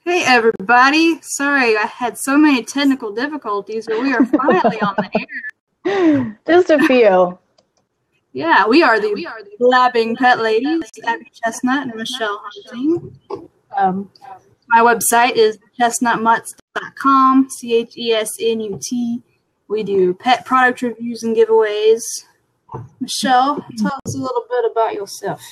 Hey everybody, sorry I had so many technical difficulties, but we are finally on the air. Just a few. Yeah, we are the Blabbing Pet Ladies, Abby Chesnut and Michelle Hunting. My website is chesnutmutts.com, CHESNUT. We do pet product reviews and giveaways. Michelle, tell us a little bit about yourself.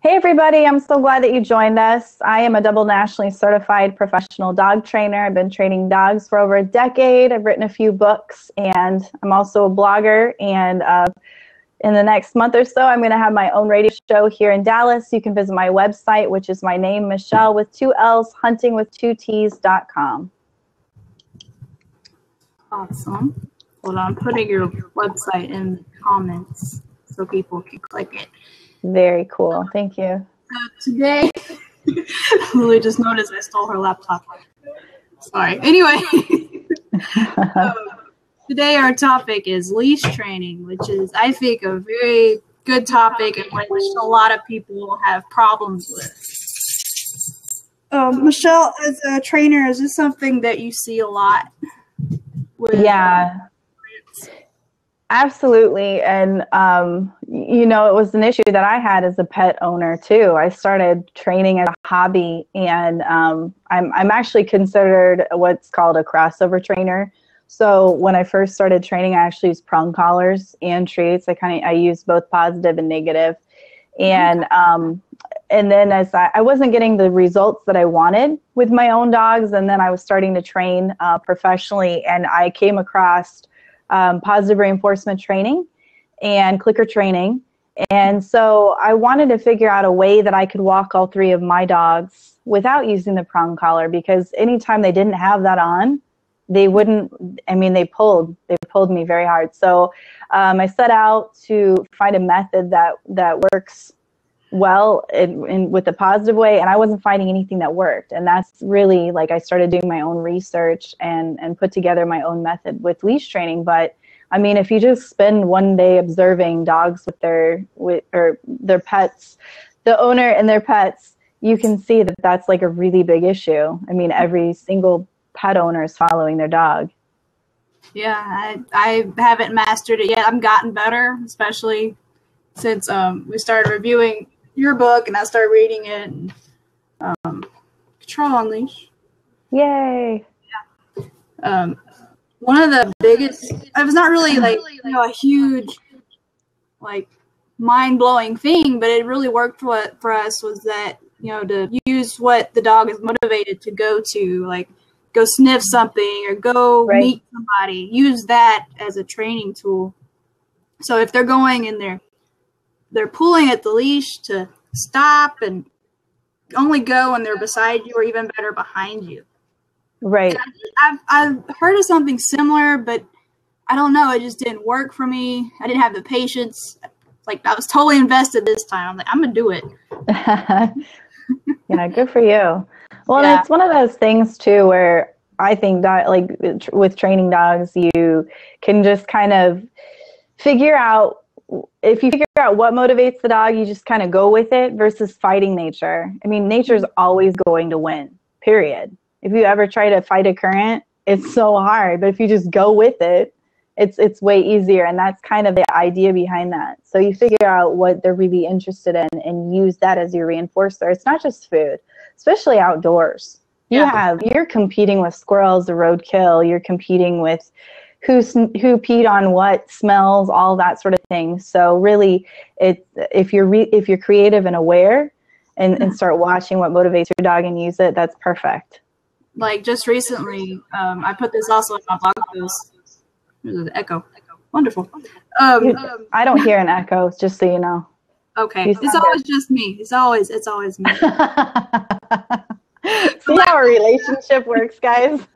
Hey everybody, I'm so glad that you joined us. I am a double nationally certified professional dog trainer. I've been training dogs for over a decade. I've written a few books, and I'm also a blogger. And in the next month or so, I'm going to have my own radio show here in Dallas. You can visit my website, which is my name, Michelle with 2 L's, huntingwith2T's.com. Awesome. Hold on, I'm putting your website in the comments so people can click it. Very cool. Thank you. Today, Lily just noticed I stole her laptop. Sorry. Anyway, today our topic is leash training, which is, I think, a very good topic and which a lot of people have problems with. Michelle, as a trainer, is this something that you see a lot? Yeah. Absolutely. And, it was an issue that I had as a pet owner, too. I started training as a hobby, and I'm actually considered what's called a crossover trainer. So when I first started training, I actually used prong collars and treats. I used both positive and negative. And then as I wasn't getting the results that I wanted with my own dogs, and then I was starting to train professionally, and I came across positive reinforcement training and clicker training. And so I wanted to figure out a way that I could walk all 3 of my dogs without using the prong collar, because anytime they didn't have that on, they pulled me very hard. So I set out to find a method that works well with the positive way, and I wasn't finding anything that worked. And that's really, I started doing my own research and put together my own method with leash training. But if you just spend one day observing dogs with their pets, the owner and their pets, you can see that that's a really big issue. Every single pet owner is following their dog. Yeah, I haven't mastered it yet. I've gotten better, especially since we started reviewing your book and I started reading it. Control on Leash. Yay! Yeah. One of the biggest, it was not really a huge, mind-blowing thing, but it really worked for us was that, to use what the dog is motivated to go to, go sniff something or go meet somebody, use that as a training tool. So if they're going and they're pulling at the leash to stop and only go when they're beside you or even better behind you. Right. I've heard of something similar, but I don't know. It just didn't work for me. I didn't have the patience. I was totally invested this time. I'm going to do it. Yeah, good for you. Well, It's one of those things, too, where I think that, with training dogs, you can just kind of figure out, if you figure out what motivates the dog, you just kind of go with it versus fighting nature. Nature's always going to win, period. If you ever try to fight a current, it's so hard. But if you just go with it, it's way easier. And that's kind of the idea behind that. So you figure out what they're really interested in and use that as your reinforcer. It's not just food, especially outdoors. You're competing with squirrels, the roadkill. You're competing with who peed on what, smells, all that sort of thing. So really, if you're creative and aware and start watching what motivates your dog and use it, that's perfect. Just recently, I put this also in my blog post. There's an echo. Wonderful. I don't hear an echo, just so you know. Okay. It's always just me. It's always me. See how a relationship works, guys?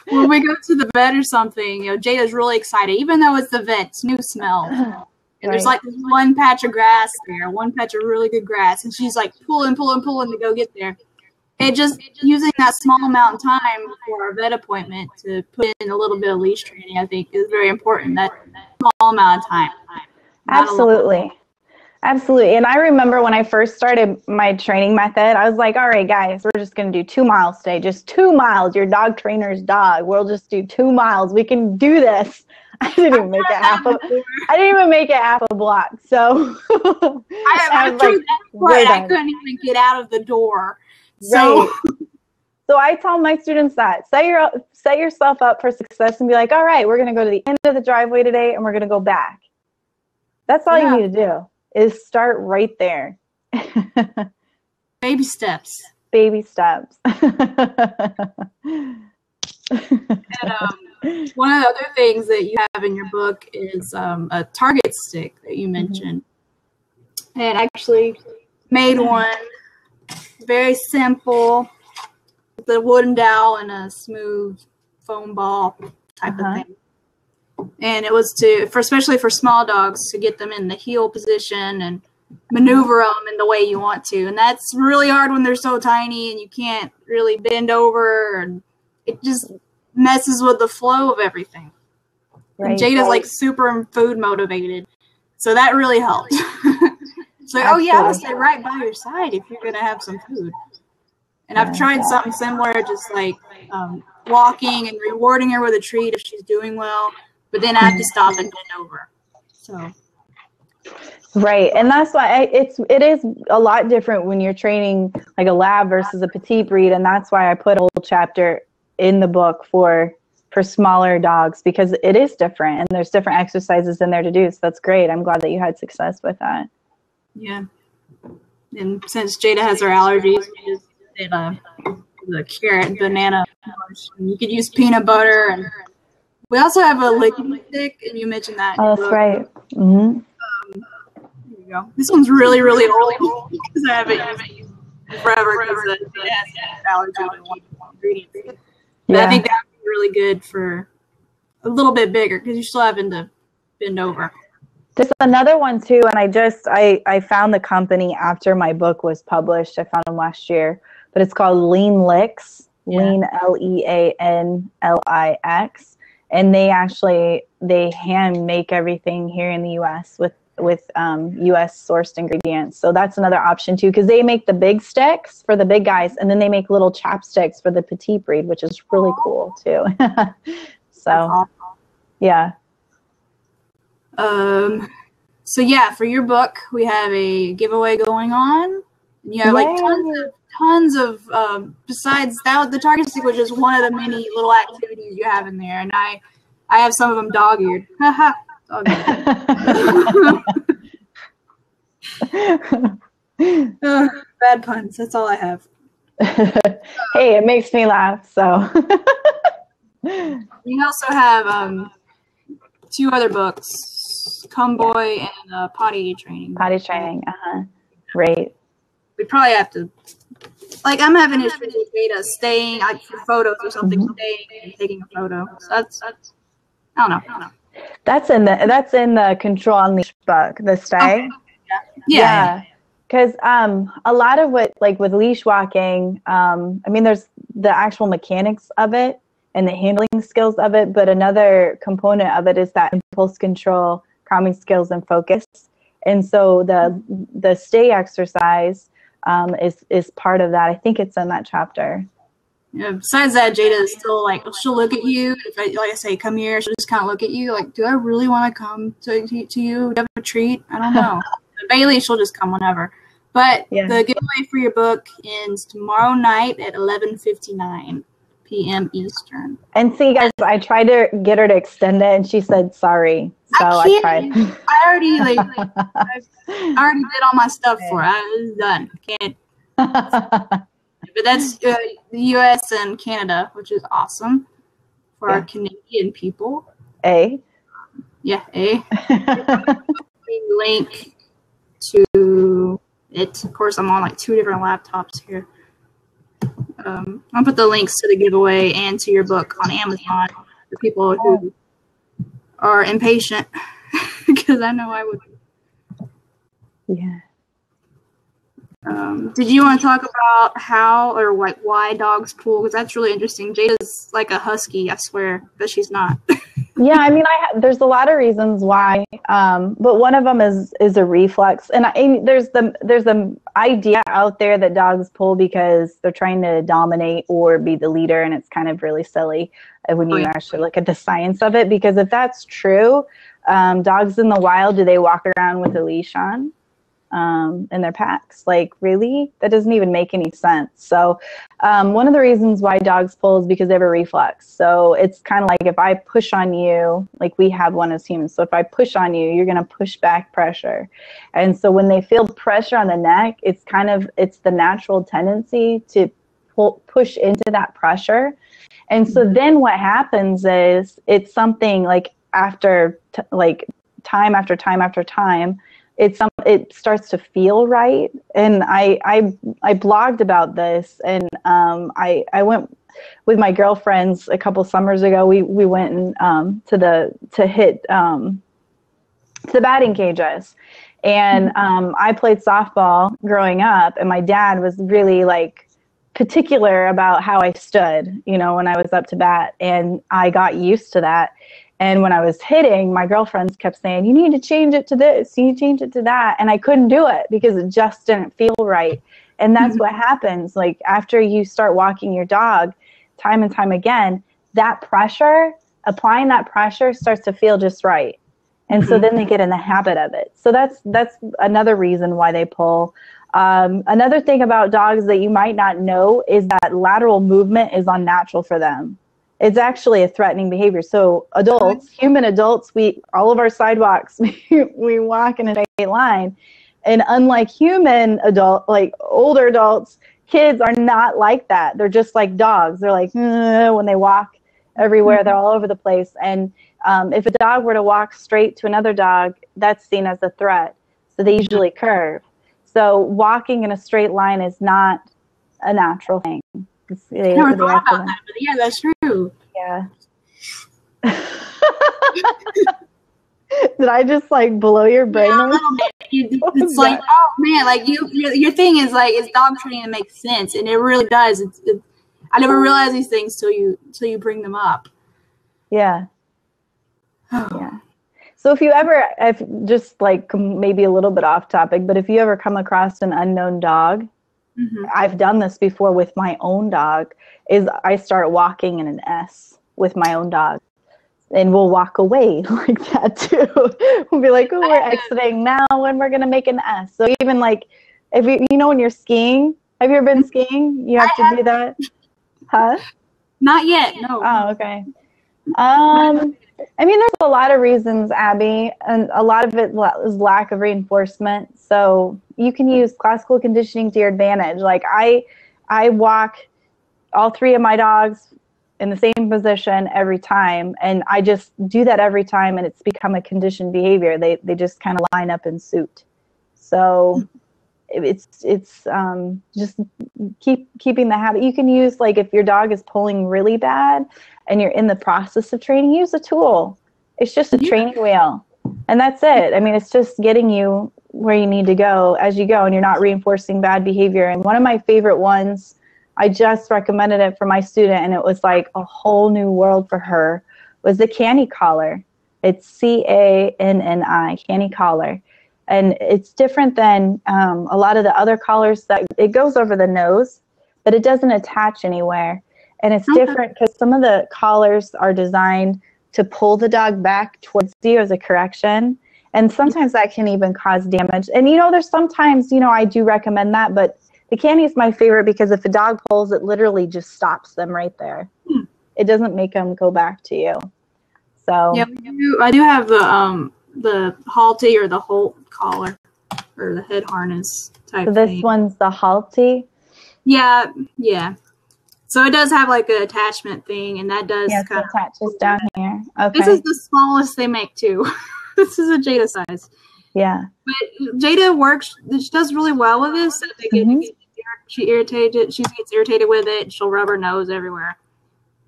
When we go to the vet or something, Jada's really excited, even though it's the vet, it's new smell. And there's this one patch of grass there, one patch of really good grass, and she's pulling to go get there. And just using that small amount of time for our vet appointment to put in a little bit of leash training, I think, is very important. That small amount of time. Absolutely. Absolutely. And I remember when I first started my training method, I was like, all right, guys, we're just going to do 2 miles today. Just 2 miles. Your dog trainer's dog. We'll just do 2 miles. We can do this. I didn't even make it half a block. So I couldn't even get out of the door. So. Right. So I tell my students that set yourself up for success and be like, all right, we're going to go to the end of the driveway today and we're going to go back. That's all you need to do is start right there. Baby steps. Baby steps. And, one of the other things that you have in your book is a target stick that you mentioned. Mm-hmm. And actually made one very simple, with a wooden dowel and a smooth foam ball type of thing. And it was especially for small dogs, to get them in the heel position and maneuver them in the way you want to. And that's really hard when they're so tiny and you can't really bend over, and it just messes with the flow of everything. Right, and Jada's like super food motivated, so that really helped. So, I'll stay right by your side if you're gonna have some food. And I've tried something similar, just like walking and rewarding her with a treat if she's doing well, but then I have to stop and bend over. So. Right, and that's why it is a lot different when you're training like a lab versus a petite breed, and that's why I put a whole chapter in the book for smaller dogs, because it is different and there's different exercises in there to do. So that's great. I'm glad that you had success with that. Yeah. And since Jada has her allergies, we just did the carrot and banana. You could use peanut butter, and we also have a liquid stick, and you mentioned that. Oh, that's right. Mm-hmm. There you go. This one's really, really old because I haven't used it forever because it has allergy to one ingredient. But I think that would be really good for a little bit bigger because you're still having to bend over. There's another one too, and I found the company after my book was published. I found them last year, but it's called Lean Licks, Lean Leanlix, and they hand make everything here in the U.S. with U.S. sourced ingredients. So that's another option too, because they make the big sticks for the big guys, and then they make little chapsticks for the petite breed, which is really cool too. So, yeah. So for your book, we have a giveaway going on. You have like tons of besides that, the target stick was just one of the many little activities you have in there, and I have some of them dog-eared. Bad puns. That's all I have. Hey, it makes me laugh. So we also have 2 other books, Come Boy and Potty Training. Potty Training. Great. We probably have to. Like, I'm having issues with Jada staying for photos or something, staying and taking a photo. So that's I don't know. That's in the Control on Leash book, the stay. Yeah. Because a lot of what, like with leash walking, there's the actual mechanics of it and the handling skills of it, but another component of it is that impulse control, calming skills, and focus. And so the stay exercise is part of that. I think it's in that chapter. Yeah, besides that, Jada is still like, she'll look at you. If I say, come here, she'll just kind of look at you like, do I really want to come to you? Do you have a treat? I don't know. Bailey, she'll just come whenever. But the giveaway for your book ends tomorrow night at 11:59 p.m. Eastern. And see, guys, I tried to get her to extend it, and she said sorry. So I tried. I already did all my stuff for it. I was done. Can't. But that's the U.S. and Canada, which is awesome for our Canadian people. Yeah, link to it. Of course, I'm on like 2 different laptops here. I'll put the links to the giveaway and to your book on Amazon for people who are impatient, because I know I would. Yeah. Did you want to talk about how or why dogs pull? Because that's really interesting. Jada's like a husky, I swear, but she's not. Yeah, there's a lot of reasons why But one of them is a reflex, and there's the idea out there that dogs pull because they're trying to dominate or be the leader, and it's kind of really silly when you actually look at the science of it. Because if that's true, dogs in the wild, do they walk around with a leash on in their packs? Like, really? That doesn't even make any sense. So one of the reasons why dogs pull is because they have a reflex. So it's kind of like if I push on you, like we have one as humans. So if I push on you, you're going to push back pressure. And so when they feel pressure on the neck, it's the natural tendency to push into that pressure. And so then what happens is it's something like after time after time after time, it starts to feel right. And I blogged about this, and I went with my girlfriends a couple summers ago. We went and to the batting cages, and I played softball growing up, and my dad was really like particular about how I stood, when I was up to bat, and I got used to that. And when I was hitting, my girlfriends kept saying, you need to change it to this, you need to change it to that. And I couldn't do it because it just didn't feel right. And that's what happens. Like after you start walking your dog time and time again, applying that pressure starts to feel just right. And so then they get in the habit of it. So that's another reason why they pull. Another thing about dogs that you might not know is that lateral movement is unnatural for them. It's actually a threatening behavior. So human adults, all of our sidewalks, we walk in a straight line. And unlike like older adults, kids are not like that. They're just like dogs. They're like, when they walk everywhere, they're all over the place. And if a dog were to walk straight to another dog, that's seen as a threat. So they usually curve. So walking in a straight line is not a natural thing. I never thought about that, but yeah, that's true. Yeah. Did I just like blow your brain? Yeah, a little bit. It's like, oh man, like your thing is like, it's dog training that makes sense, and it really does. I never realized these things till you bring them up. Yeah. Yeah. So if just like maybe a little bit off topic, but if you ever come across an unknown dog, I've done this before with my own dog, is I start walking in an S with my own dog, and we'll walk away like that too. We'll be like, oh, we're exiting now, and we're going to make an S. So even like, if when you're skiing, have you ever been skiing? You have to do that? Huh? Not yet, no. Oh, okay. There's a lot of reasons, Abby, and a lot of it is lack of reinforcement. So you can use classical conditioning to your advantage. Like I walk all three of my dogs in the same position every time, and I just do that every time, and it's become a conditioned behavior. They just kind of line up in suit. So it's just keeping the habit. You can use, like, if your dog is pulling really bad and you're in the process of training, use a tool. It's just a training wheel, and that's it. It's just getting you where you need to go as you go, and you're not reinforcing bad behavior. And one of my favorite ones, I just recommended it for my student, and it was like a whole new world for her, was the canny collar. It's CANNI, canny collar. And it's different than a lot of the other collars that it goes over the nose, but it doesn't attach anywhere. And it's different because some of the collars are designed to pull the dog back towards you as a correction. And sometimes that can even cause damage. And, there's sometimes, I do recommend that, but the canny is my favorite because if a dog pulls, it literally just stops them right there. It doesn't make them go back to you. So yeah, I do have the halty or the Holt collar or the head harness type. So this thing. One's the halty. Yeah. So it does have like an attachment thing, and that does kind of attaches down here. Okay. This is the smallest they make too. This is a Jada size. Yeah. But Jada works. She does really well with this. So she gets irritated with it. She'll rub her nose everywhere.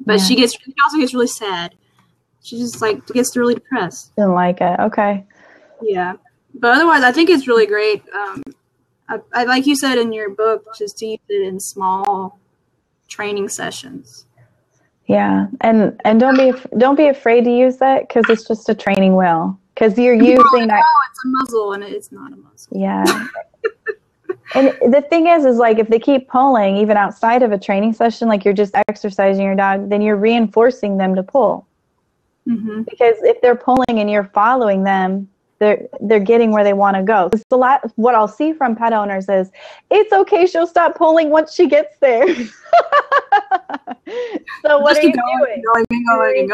But she also gets really sad. She just gets really depressed. Didn't like it. Okay. Yeah. But otherwise, I think it's really great. I like you said in your book, just to use it in small training sessions. Yeah, and don't be afraid to use that because it's just a training wheel. because you're using that. Oh, it's a muzzle, and it's not a muzzle. Yeah. And the thing is like if they keep pulling, even outside of a training session, like you're just exercising your dog, then you're reinforcing them to pull. Mm-hmm. Because if they're pulling and you're following them, they're getting where they want to go. What I'll see from pet owners is, it's okay, she'll stop pulling once she gets there. So what are you doing? Going.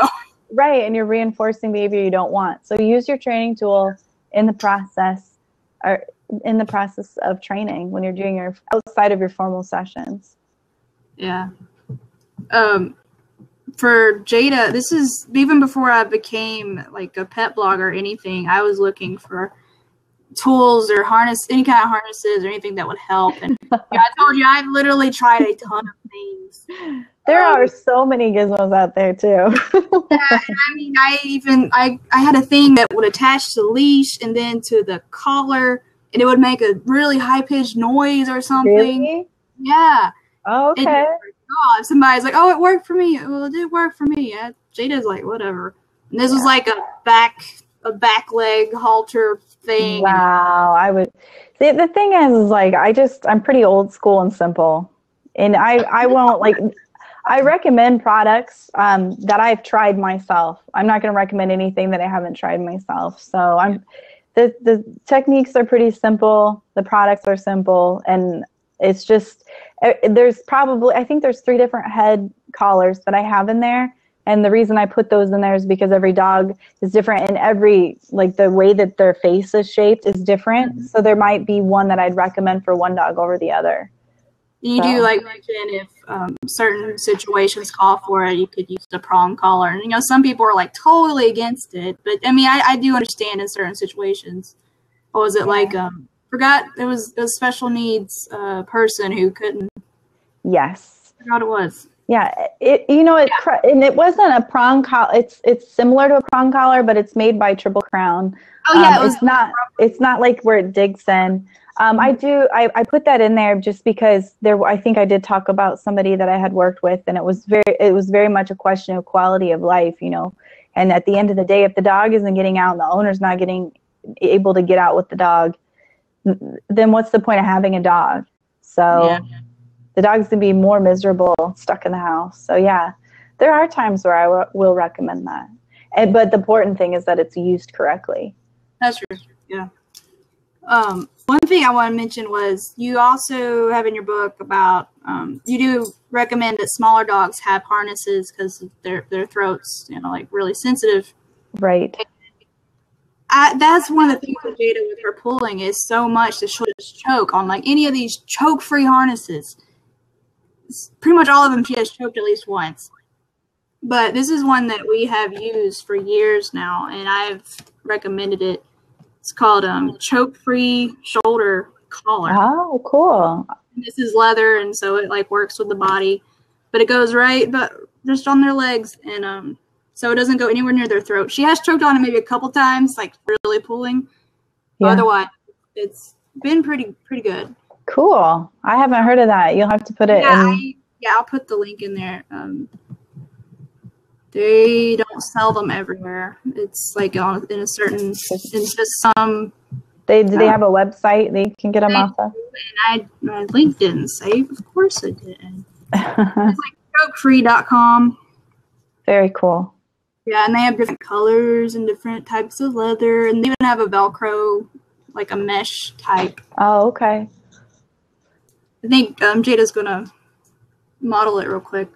Right, and you're reinforcing behavior you don't want. So use your training tool in the process, or in the process of training when you're doing your outside of your formal sessions. Yeah. For Jada, this is even before I became like a pet blogger or anything. I was looking for tools or any kind of harnesses or anything that would help. And I told you, I've literally tried a ton of things. There are so many gizmos out there too. Yeah, I mean, I had a thing that would attach to the leash and then to the collar, and it would make a really high pitched noise or something. Really? Yeah. Oh, okay. And somebody's like, "Oh, it worked for me." Well, it did work for me. Yeah. Jada's like, "Whatever." And this was like a back leg halter thing. Wow. I would see. The thing is like I'm pretty old school and simple, and I won't like. I recommend products that I've tried myself. I'm not going to recommend anything that I haven't tried myself. So the techniques are pretty simple. The products are simple, and it's just I think there's 3 different head collars that I have in there. And the reason I put those in there is because every dog is different, and like the way that their face is shaped is different. Mm-hmm. So there might be one that I'd recommend for one dog over the other. You do like mention if certain situations call for it, you could use a prong collar. And, some people are like totally against it. But, I mean, I do understand in certain situations. What was it like? Forgot it was a special needs person who couldn't. Yes. I forgot it was. Yeah. And it wasn't a prong collar. It's similar to a prong collar, but it's made by Triple Crown. Oh, yeah. It's not like where it digs in. I put that in there just because I think I did talk about somebody that I had worked with, and it was very much a question of quality of life, and at the end of the day, if the dog isn't getting out and the owner's not able to get out with the dog, then what's the point of having a dog? So the dog's going to be more miserable stuck in the house. So yeah, there are times where I will recommend that. But the important thing is that it's used correctly. That's true. Yeah. One thing I want to mention was you also have in your book about you do recommend that smaller dogs have harnesses because their throats, like really sensitive. Right. That's one of the things with Jada with her pulling is so much that she'll just choke on like any of these choke-free harnesses. Pretty much all of them she has choked at least once. But this is one that we have used for years now, and I've recommended it. It's called choke-free shoulder collar. Oh, cool. And this is leather, and so it like works with the body, but it goes right, but just on their legs, and so it doesn't go anywhere near their throat. She has choked on it maybe a couple times, like really pulling. Yeah. Otherwise, it's been pretty good. Cool. I haven't heard of that. You'll have to put it in. I'll put the link in there. They don't sell them everywhere. It's like in just some. Do they have a website they can get them off of? And my link didn't save. Of course it didn't. It's like chokefree.com. Very cool. Yeah, and they have different colors and different types of leather, and they even have a Velcro, like a mesh type. Oh, okay. I think Jada's gonna model it real quick.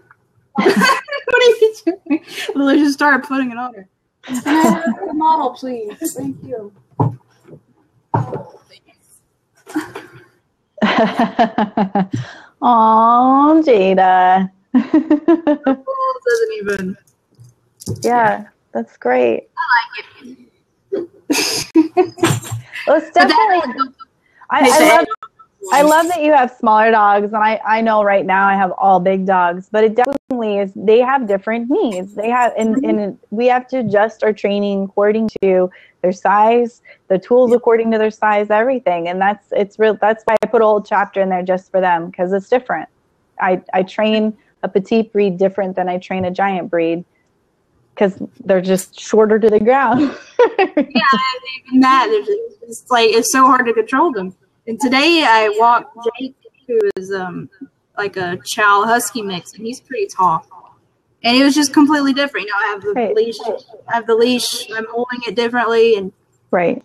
What are you doing? Lily just started putting it on her. The model, please. Thank you. Oh, Jada. It doesn't even. Yeah, that's great. I like it. Well, it's definitely. I love that you have smaller dogs, and I know right now I have all big dogs, but it definitely is. They have different needs. They have, and we have to adjust our training according to their size, the tools according to their size, everything. And that's why I put a whole chapter in there just for them, because it's different. I train a petite breed different than I train a giant breed. because they're just shorter to the ground. Yeah, even that, it's like, it's so hard to control them. And today I walked Jake, who is like a Chow Husky mix, and he's pretty tall. And it was just completely different. You know, I have the leash, I'm holding it differently, and right.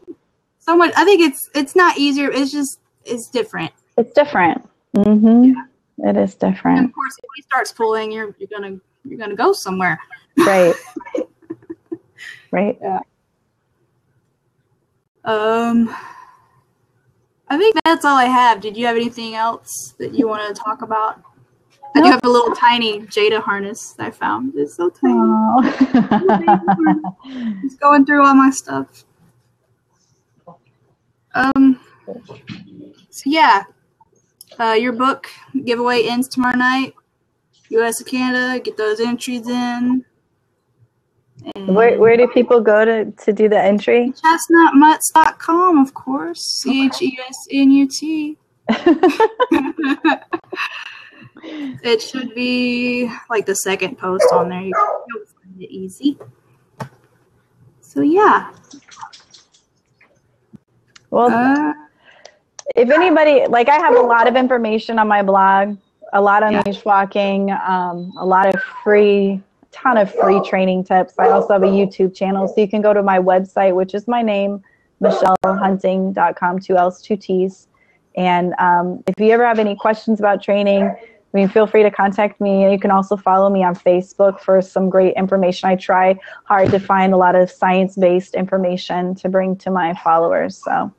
So much. I think it's not easier. It's different. It's different. Mm-hmm. Yeah. It is different. And of course, if he starts pulling, you're gonna go somewhere. Right. Right. Yeah. I think that's all I have. Did you have anything else that you want to talk about? I do have a little tiny Jada harness that I found. It's so tiny. Just going through all my stuff. So yeah, your book giveaway ends tomorrow night. U.S. and Canada, get those entries in. And where do people go to do the entry? ChesnutMutts.com, of course. CHESNUT. It should be like the second post on there. You'll find it easy. So yeah. Well, if anybody, like, I have a lot of information on my blog, a lot on leash walking, a lot of ton of free training tips. I also have a YouTube channel, so you can go to my website, which is my name, michellehunting.com, 2 L's, 2 T's. And if you ever have any questions about training, I mean, feel free to contact me. You can also follow me on Facebook for some great information. I try hard to find a lot of science-based information to bring to my followers. So,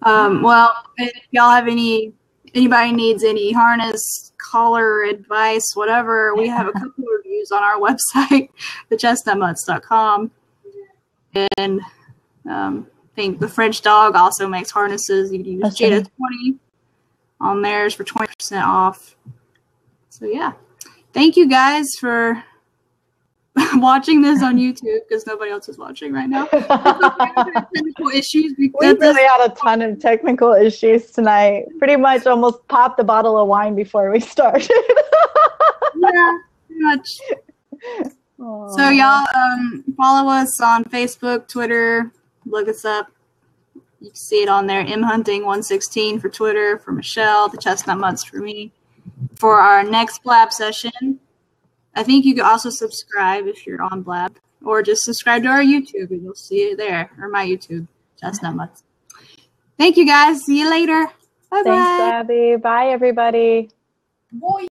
well, if y'all have anybody needs any harness, collar advice, whatever, we have a couple of reviews on our website, thechestnutmutts.com. And I think the French Dog also makes harnesses. You can use Jada20 on theirs for 20% off. So yeah, thank you guys for watching this on YouTube, because nobody else is watching right now. Technical issues. We really had a ton of technical issues tonight. Pretty much almost popped a bottle of wine before we started. Yeah, pretty much. Aww. So y'all follow us on Facebook, Twitter. Look us up. You can see it on there. mhunting116 for Twitter, for Michelle, the Chestnut Mutts for me. For our next Blab session, I think you can also subscribe if you're on Blab, or just subscribe to our YouTube and you'll see it there, or my YouTube, Chestnut Mutts. Thank you guys. See you later. Bye-bye. Thanks, Abby. Bye, everybody. Boy.